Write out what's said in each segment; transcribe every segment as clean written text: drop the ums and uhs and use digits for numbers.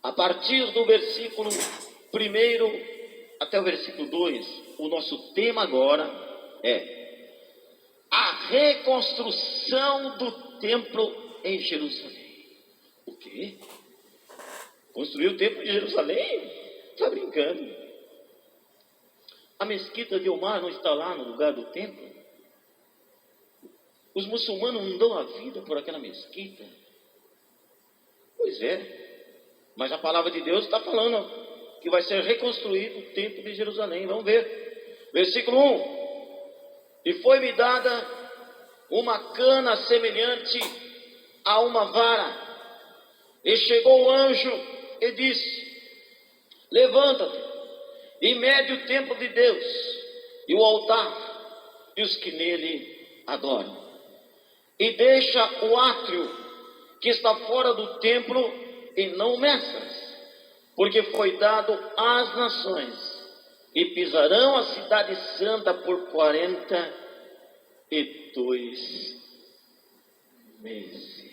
A partir do versículo 1 até o versículo 2, o nosso tema agora é a reconstrução do templo em Jerusalém. O quê? Construir o templo de Jerusalém? Está brincando? A mesquita de Omar não está lá no lugar do templo? Os muçulmanos não dão a vida por aquela mesquita? Pois é, mas a palavra de Deus está falando que vai ser reconstruído o templo de Jerusalém. Vamos ver, versículo 1: E foi-me dada uma cana semelhante a uma vara, e chegou o anjo e disse: Levanta-te e mede o templo de Deus, e o altar, e os que nele adoram, e deixa o átrio que está fora do templo, e não o meças, porque foi dado às nações, e pisarão a cidade santa por 42 meses.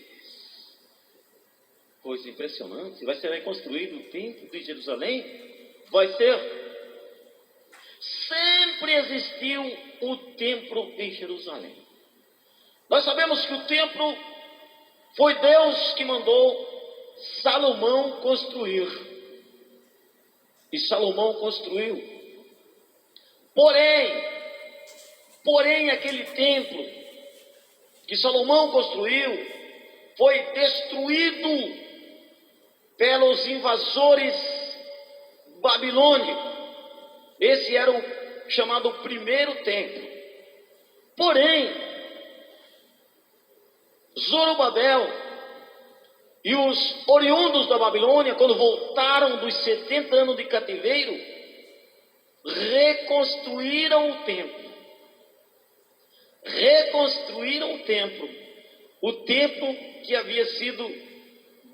Coisa impressionante. Vai ser reconstruído o templo de Jerusalém? Vai ser. Sempre existiu o templo em Jerusalém. Nós sabemos que o templo foi Deus que mandou Salomão construir. E Salomão construiu. Porém, aquele templo que Salomão construiu foi destruído pelos invasores babilônicos. Esse era o chamado primeiro templo. Porém, Zorobabel e os oriundos da Babilônia, quando voltaram dos 70 anos de cativeiro, reconstruíram o templo. Reconstruíram o templo. O templo que havia sido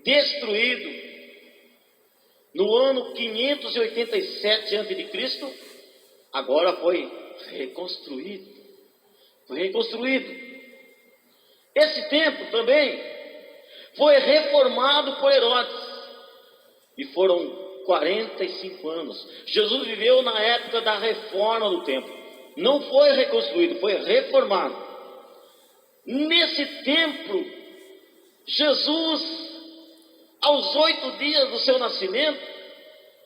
destruído no ano 587 a.C., agora foi reconstruído. Foi reconstruído. Esse templo também foi reformado por Herodes, e foram 45 anos. Jesus viveu na época da reforma do templo. Não foi reconstruído, foi reformado. Nesse templo, Jesus, aos 8 dias do seu nascimento,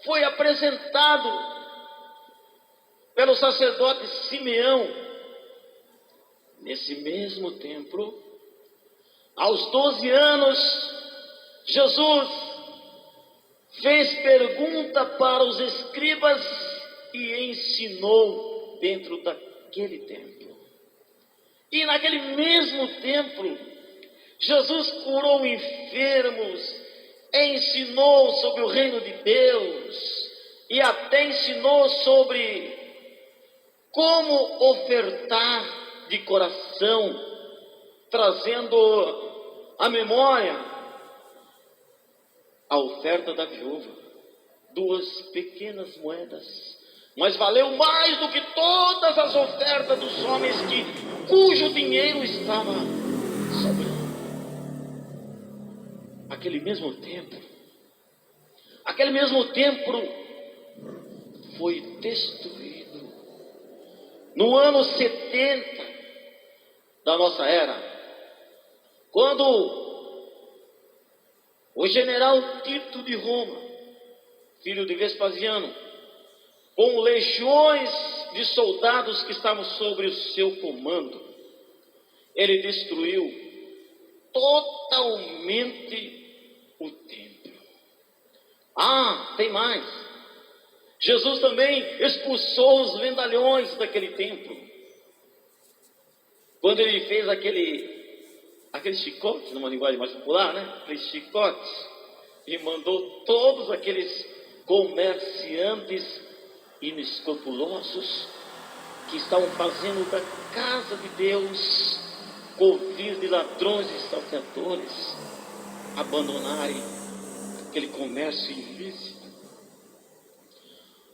foi apresentado pelo sacerdote Simeão. Nesse mesmo templo, aos 12 anos, Jesus fez pergunta para os escribas e ensinou dentro daquele templo. E naquele mesmo templo, Jesus curou enfermos, ensinou sobre o reino de Deus, e até ensinou sobre como ofertar de coração, trazendo à memória a oferta da viúva, 2 pequenas moedas, mas valeu mais do que todas as ofertas dos homens cujo dinheiro estava sobrando. Aquele mesmo templo foi destruído no ano 70 da nossa era, quando o general Tito de Roma, filho de Vespasiano, com legiões de soldados que estavam sobre o seu comando, ele destruiu totalmente o templo. Tem mais. Jesus também expulsou os vendalhões daquele templo. Quando ele fez aquele chicote, numa linguagem mais popular, né? Aqueles chicotes, e mandou todos aqueles comerciantes inescrupulosos que estavam fazendo da casa de Deus covil de ladrões e salteadores abandonarem aquele comércio ilícito.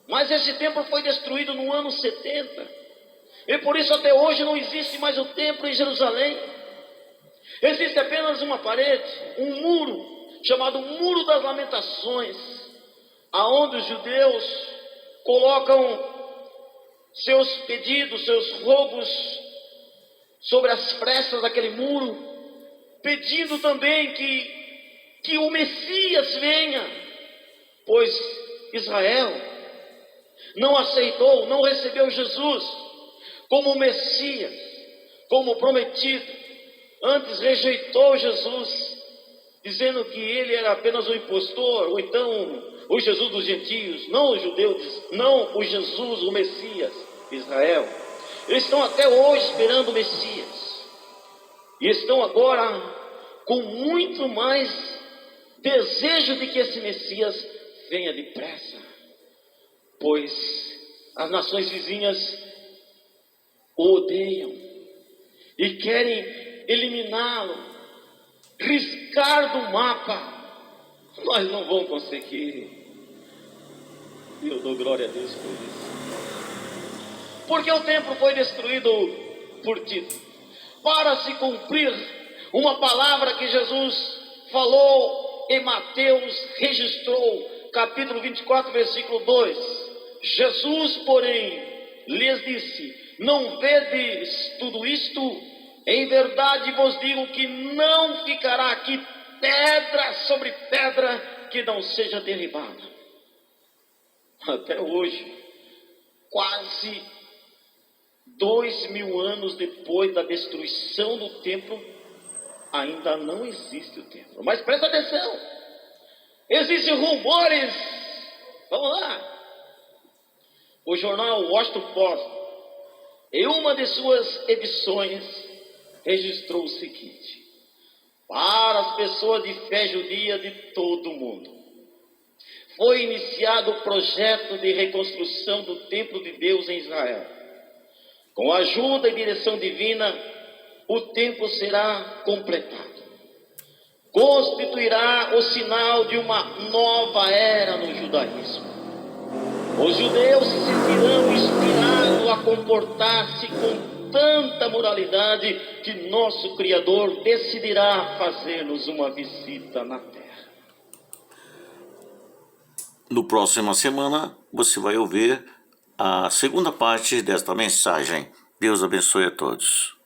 Mas esse templo foi destruído no ano 70, e por isso até hoje não existe mais o templo em Jerusalém. Existe apenas uma parede, um muro, chamado Muro das Lamentações, aonde os judeus colocam seus pedidos, seus rogos sobre as frestas daquele muro, pedindo também que o Messias venha, pois Israel não aceitou, não recebeu Jesus como Messias, como prometido, antes rejeitou Jesus, dizendo que ele era apenas um impostor, ou então o Jesus dos gentios, não os judeus, não o Jesus, o Messias, Israel. Eles estão até hoje esperando o Messias, e estão agora com muito mais desejo de que esse Messias venha depressa, pois as nações vizinhas o odeiam e querem eliminá-lo, riscar do mapa, mas não vão conseguir. E eu dou glória a Deus por isso. Porque o templo foi destruído por Tito, para se cumprir uma palavra que Jesus falou em Mateus, registrou, capítulo 24, versículo 2. Jesus, porém, lhes disse: não vedes tudo isto? Em verdade vos digo que não ficará aqui pedra sobre pedra que não seja derribada. Até hoje, quase 2000 anos depois da destruição do templo, ainda não existe o templo. Mas presta atenção, existem rumores. Vamos lá. O jornal Washington Post, em uma de suas edições, registrou o seguinte: para as pessoas de fé judia de todo o mundo, foi iniciado o projeto de reconstrução do templo de Deus em Israel. Com a ajuda e direção divina, o templo será completado. Constituirá o sinal de uma nova era no judaísmo. Os judeus se sentirão inspirados a comportar-se com tanta moralidade que nosso Criador decidirá fazer-nos uma visita na terra. No próxima semana você vai ouvir a segunda parte desta mensagem. Deus abençoe a todos.